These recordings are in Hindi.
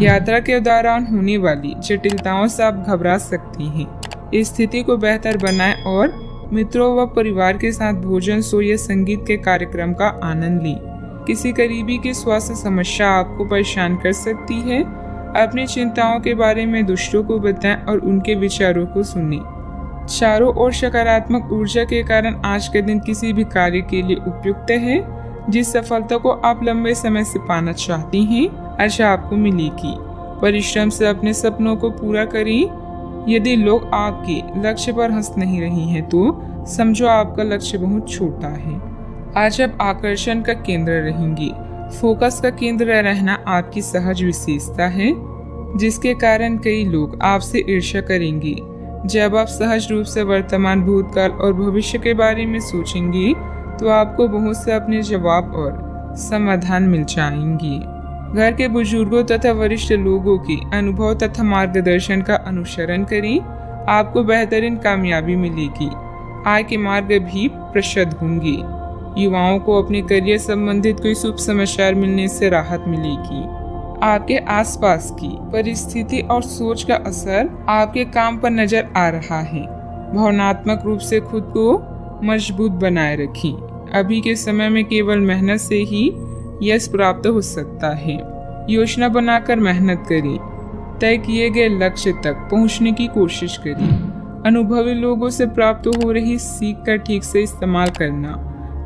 यात्रा के दौरान होने वाली जटिलताओं से आप घबरा सकती हैं। इस स्थिति को बेहतर बनाएं और मित्रों व परिवार के साथ भोजन, सो या संगीत के कार्यक्रम का आनंद लें। किसी करीबी की स्वास्थ्य समस्या आपको परेशान कर सकती है। अपनी चिंताओं के बारे में दूसरों को बताएं और उनके विचारों को सुनें। चारों ओर सकारात्मक ऊर्जा के कारण आज का दिन किसी भी कार्य के लिए उपयुक्त है। जिस सफलता को आप लंबे समय से पाना चाहती हैं, आशा आपको मिलेगी। परिश्रम से अपने सपनों को पूरा करें। यदि लोग आपके लक्ष्य पर हंस नहीं रही हैं, तो समझो आपका लक्ष्य बहुत छोटा है। आज आप आकर्षण का केंद्र रहेंगे। फोकस का केंद्र रहना आपकी सहज विशेषता है, जिसके कारण कई लोग आपसे ईर्ष्या करेंगे। जब आप सहज रूप से वर्तमान, भूतकाल और भविष्य के बारे में सोचेंगे, तो आपको बहुत से अपने जवाब और समाधान मिल जाएंगे। घर के बुजुर्गों तथा वरिष्ठ लोगों के अनुभव तथा मार्गदर्शन का अनुसरण करें। आपको बेहतरीन कामयाबी मिलेगी। आय के मार्ग भी प्रशस्त होंगे। युवाओं को अपने करियर संबंधित कोई शुभ समाचार मिलने से राहत मिलेगी। आपके आसपास की परिस्थिति और सोच का असर आपके काम पर नजर आ रहा है। भावनात्मक रूप से खुद को मजबूत बनाए रखें। अभी के समय में केवल मेहनत से ही यश प्राप्त हो सकता है। योजना बनाकर मेहनत करें। तय किए गए लक्ष्य तक पहुंचने की कोशिश करें। अनुभवी लोगों से प्राप्त हो रही सीख का ठीक से इस्तेमाल करना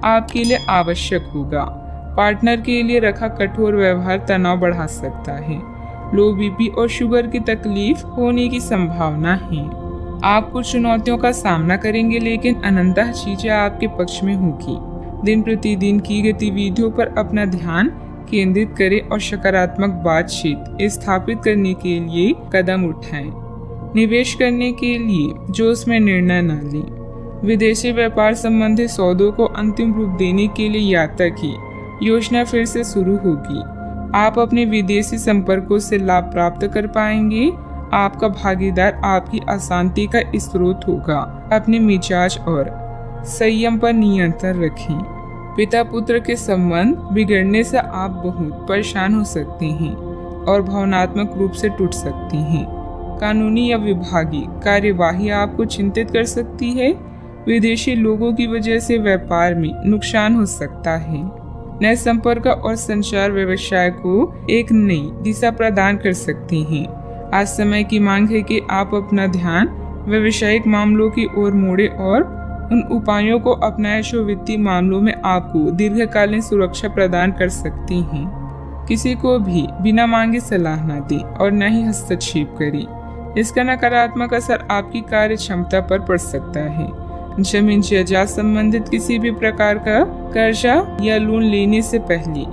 आपके लिए आवश्यक होगा। पार्टनर के लिए रखा कठोर व्यवहार तनाव बढ़ा सकता है। लो बीपी और शुगर की तकलीफ होने की संभावना है। आप कुछ चुनौतियों का सामना करेंगे, लेकिन अनंतः चीजें आपके पक्ष में होगी। दिन प्रतिदिन की गतिविधियों पर अपना ध्यान केंद्रित करें और सकारात्मक बातचीत स्थापित करने के लिए कदम उठाएं। निवेश करने के लिए जोश में निर्णय न लें। विदेशी व्यापार संबंधी सौदों को अंतिम रूप देने के लिए यात्रा की योजना फिर से शुरू होगी। आप अपने विदेशी संपर्कों से लाभ प्राप्त कर पाएंगे। आपका भागीदार आपकी अशांति का स्रोत होगा। अपने मिजाज और संयम पर नियंत्रण रखें। पिता पुत्र के संबंध बिगड़ने से आप बहुत परेशान हो सकते हैं और भावनात्मक रूप से टूट सकती हैं। कानूनी या विभागीय कार्यवाही आपको चिंतित कर सकती है। विदेशी लोगों की वजह से व्यापार में नुकसान हो सकता है। नए संपर्क और संचार व्यवसाय को एक नई दिशा प्रदान कर सकती हैं। आज समय की मांग है कि आप अपना ध्यान व्यवसायिक मामलों की ओर मोड़े और उन उपायों को अपनाएं जो वित्तीय मामलों में आपको दीर्घकालीन सुरक्षा प्रदान कर सकती हैं। किसी को भी बिना मांगे सलाह न दें और न ही हस्तक्षेप करें। इसका नकारात्मक असर आपकी कार्य क्षमता पर पड़ सकता है। जमीन जायदाद संबंधित किसी भी प्रकार का कर्जा या लोन लेने से पहले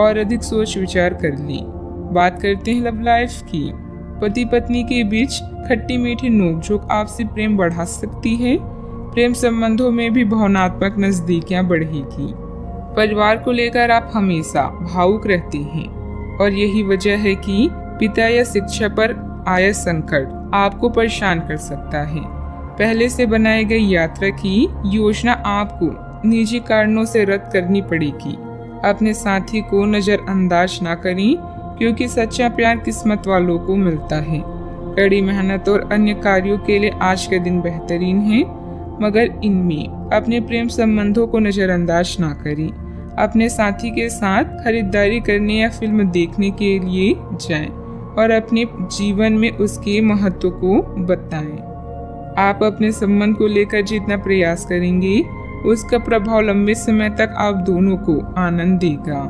और अधिक सोच विचार कर लें। बात करते हैं लव लाइफ की। पति पत्नी के बीच खट्टी मीठी नोकझोंक आपसी प्रेम बढ़ा सकती है। प्रेम संबंधों में भी भावनात्मक नजदीकियां बढ़ेगी। परिवार को लेकर आप हमेशा भावुक रहते हैं और यही वजह है कि पिता या शिक्षा पर आया संकट आपको परेशान कर सकता है। पहले से बनाई गई यात्रा की योजना आपको निजी कारणों से रद्द करनी पड़ेगी। अपने साथी को नजरअंदाज ना करें, क्योंकि सच्चा प्यार किस्मत वालों को मिलता है। कड़ी मेहनत और अन्य कार्यों के लिए आज का दिन बेहतरीन है, मगर इनमें अपने प्रेम संबंधों को नजरअंदाज ना करें। अपने साथी के साथ खरीदारी करने या फिल्म देखने के लिए जाएं और अपने जीवन में उसके महत्व को बताएं। आप अपने संबंध को लेकर जितना प्रयास करेंगे, उसका प्रभाव लंबे समय तक आप दोनों को आनंद देगा।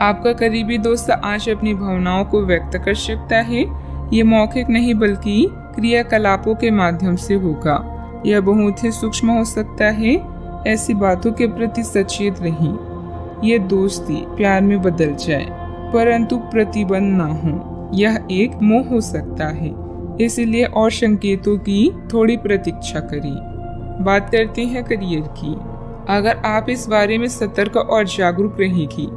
आपका करीबी दोस्त आज अपनी भावनाओं को व्यक्त कर सकता है। ये मौखिक नहीं बल्कि क्रियाकलापों के माध्यम से होगा। यह बहुत ही सूक्ष्म हो सकता है। ऐसी बातों के प्रति सचेत रहें। ये दोस्ती प्यार में बदल जाए, परंतु प्रतिबंध ना हो। यह एक मोह हो सकता है, इसलिए और संकेतों की थोड़ी प्रतीक्षा करें। बात करते हैं करियर की। अगर आप इस बारे में सतर्क और जागरूक रहेंगी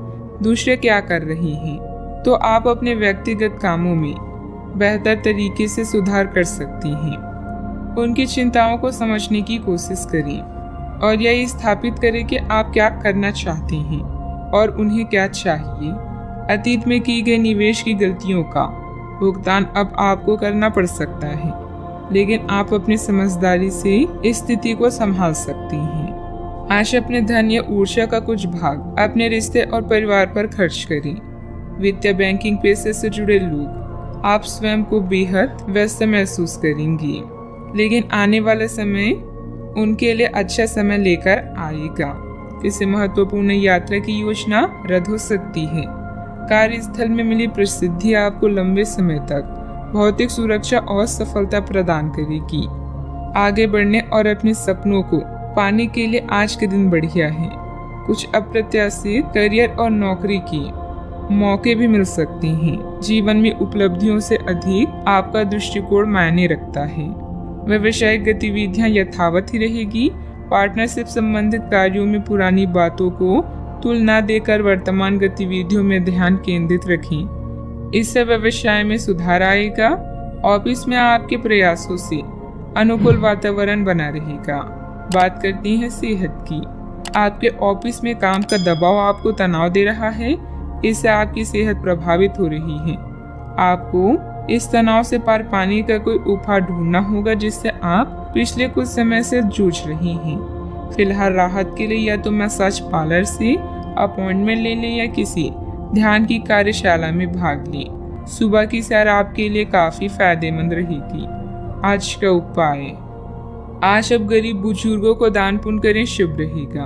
दूसरे क्या कर रहे हैं, तो आप अपने व्यक्तिगत कामों में बेहतर तरीके से सुधार कर सकती हैं। उनकी चिंताओं को समझने की कोशिश करें और यह स्थापित करें कि आप क्या करना चाहते हैं और उन्हें क्या चाहिए। अतीत में की गई निवेश की गलतियों का भुगतान अब आपको करना पड़ सकता है, लेकिन आप अपनी समझदारी से इस स्थिति को संभाल सकती हैं। आज अपने धन या ऊर्जा का कुछ भाग अपने रिश्ते और परिवार पर खर्च करें। वित्तीय बैंकिंग पेशे से जुड़े लोग आप स्वयं को बेहद व्यस्त महसूस करेंगी, लेकिन आने वाला समय उनके लिए अच्छा समय लेकर आएगा। किसी महत्वपूर्ण यात्रा की योजना रद्द हो सकती है। कार्यस्थल में मिली प्रसिद्धि आपको लंबे समय तक भौतिक सुरक्षा और सफलता प्रदान करेगी। आगे बढ़ने और अपने सपनों को पाने के लिए आज के दिन बढ़िया है। कुछ अप्रत्याशित करियर और नौकरी की मौके भी मिल सकते हैं। जीवन में उपलब्धियों से अधिक आपका दृष्टिकोण मायने रखता है। व्यावसायिक गतिविधियां यथावत ही रहेगी। पार्टनरशिप संबंधित कार्यों में पुरानी बातों को तुलना देकर वर्तमान गतिविधियों में ध्यान केंद्रित रखें। इससे व्यवसाय में सुधार आएगा। ऑफिस में आपके प्रयासों से अनुकूल वातावरण बना रहेगा। बात करती हैं सेहत की। आपके ऑफिस में काम का दबाव आपको तनाव दे रहा है, इससे आपकी सेहत प्रभावित हो रही है। आपको इस तनाव से पार पाने का कोई उपाय ढूंढना होगा जिससे आप पिछले कुछ समय से जूझ रही हैं। फिलहाल राहत के लिए या तो मसाज पार्लर से अपॉइंटमेंट ले लें या किसी ध्यान की कार्यशाला में भाग लें। सुबह की सैर आपके लिए काफी फायदेमंद रहेगी। आज का उपाय, आज अब गरीब बुजुर्गों को दान पुण्य करें, शुभ रहेगा।